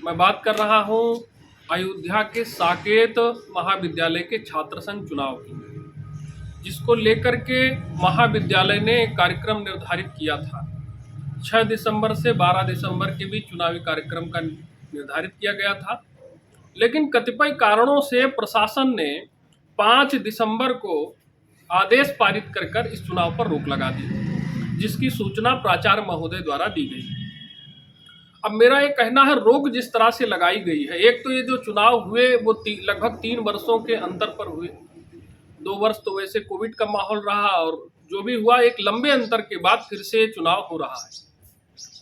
मैं बात कर रहा हूं अयोध्या के साकेत महाविद्यालय के छात्र संघ चुनाव की, जिसको लेकर के महाविद्यालय ने एक कार्यक्रम निर्धारित किया था। 6 दिसंबर से 12 दिसंबर के बीच चुनावी कार्यक्रम का निर्धारित किया गया था, लेकिन कतिपय कारणों से प्रशासन ने 5 दिसंबर को आदेश पारित कर इस चुनाव पर रोक लगा दी, जिसकी सूचना प्राचार्य महोदय द्वारा दी गई। अब मेरा ये कहना है, रोक जिस तरह से लगाई गई है, एक तो ये जो चुनाव हुए वो लगभग 3 वर्षों के अंतर पर हुए। 2 वर्ष तो वैसे कोविड का माहौल रहा, और जो भी हुआ एक लंबे अंतर के बाद फिर से चुनाव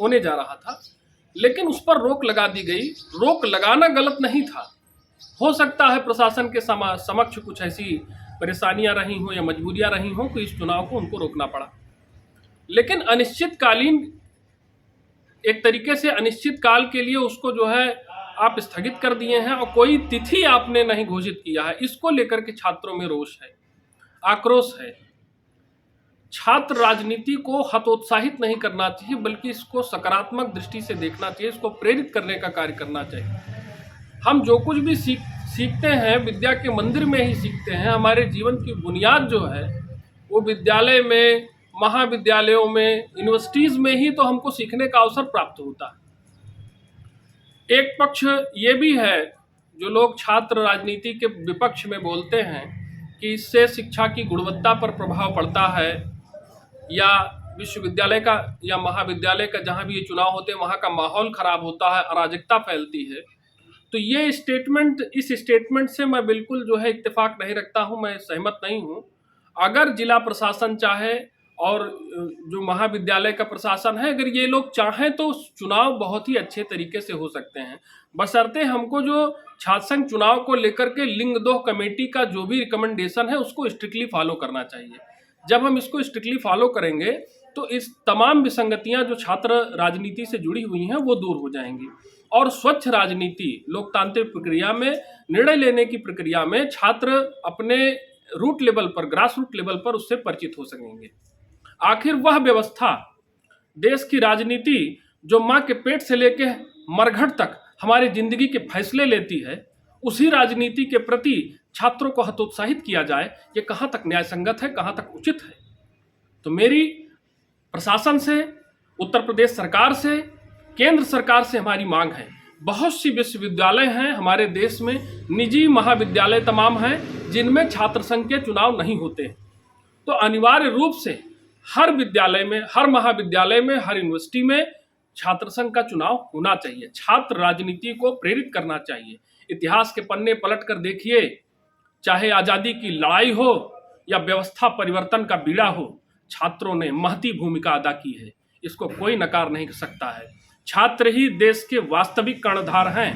होने जा रहा था, लेकिन उस पर रोक लगा दी गई। रोक लगाना गलत नहीं था। हो सकता है प्रशासन के समक्ष कुछ ऐसी परेशानियां रही हों या मजबूरियां रही हों कि इस चुनाव को उनको रोकना पड़ा, लेकिन अनिश्चितकालीन एक तरीके से अनिश्चित काल के लिए उसको जो है आप स्थगित कर दिए हैं, और कोई तिथि आपने नहीं घोषित किया है। इसको लेकर के छात्रों में रोष है, आक्रोश है। छात्र राजनीति को हतोत्साहित नहीं करना चाहिए, बल्कि इसको सकारात्मक दृष्टि से देखना चाहिए, इसको प्रेरित करने का कार्य करना चाहिए। हम जो कुछ भी सीखते हैं विद्या के मंदिर में ही सीखते हैं। हमारे जीवन की बुनियाद जो है वो विद्यालय में, महाविद्यालयों में, यूनिवर्सिटीज़ में ही तो हमको सीखने का अवसर प्राप्त होता है। एक पक्ष ये भी है, जो लोग छात्र राजनीति के विपक्ष में बोलते हैं कि इससे शिक्षा की गुणवत्ता पर प्रभाव पड़ता है, या विश्वविद्यालय का या महाविद्यालय का जहाँ भी ये चुनाव होते हैं वहाँ का माहौल खराब होता है, अराजकता फैलती है। तो ये इस स्टेटमेंट से मैं बिल्कुल जो है इत्तेफाक नहीं रखता हूँ, मैं सहमत नहीं हूँ। अगर जिला प्रशासन चाहे और जो महाविद्यालय का प्रशासन है, अगर ये लोग चाहें तो चुनाव बहुत ही अच्छे तरीके से हो सकते हैं, बशर्ते हमको जो छात्र संघ चुनाव को लेकर के लिंग दोह कमेटी का जो भी रिकमेंडेशन है उसको स्ट्रिक्टली फॉलो करना चाहिए। जब हम इसको स्ट्रिक्टली फॉलो करेंगे तो इस तमाम विसंगतियां जो छात्र राजनीति से जुड़ी हुई हैं वो दूर हो जाएंगी, और स्वच्छ राजनीति, लोकतांत्रिक प्रक्रिया में, निर्णय लेने की प्रक्रिया में छात्र अपने रूट लेवल पर, ग्रास रूट लेवल पर उससे परिचित हो सकेंगे। आखिर वह व्यवस्था, देश की राजनीति जो माँ के पेट से लेकर मरघट तक हमारी जिंदगी के फैसले लेती है, उसी राजनीति के प्रति छात्रों को हतोत्साहित किया जाए, ये कहाँ तक न्याय संगत है, कहाँ तक उचित है। तो मेरी प्रशासन से, उत्तर प्रदेश सरकार से, केंद्र सरकार से हमारी मांग है। बहुत सी विश्वविद्यालय हैं हमारे देश में, निजी महाविद्यालय तमाम हैं जिनमें छात्र संघ के चुनाव नहीं होते हैं। तो अनिवार्य रूप से हर विद्यालय में, हर महाविद्यालय में, हर यूनिवर्सिटी में छात्र संघ का चुनाव होना चाहिए। छात्र राजनीति को प्रेरित करना चाहिए। इतिहास के पन्ने पलट कर देखिए, चाहे आज़ादी की लड़ाई हो या व्यवस्था परिवर्तन का बीड़ा हो, छात्रों ने महती भूमिका अदा की है। इसको कोई नकार नहीं सकता है। छात्र ही देश के वास्तविक कर्णधार हैं।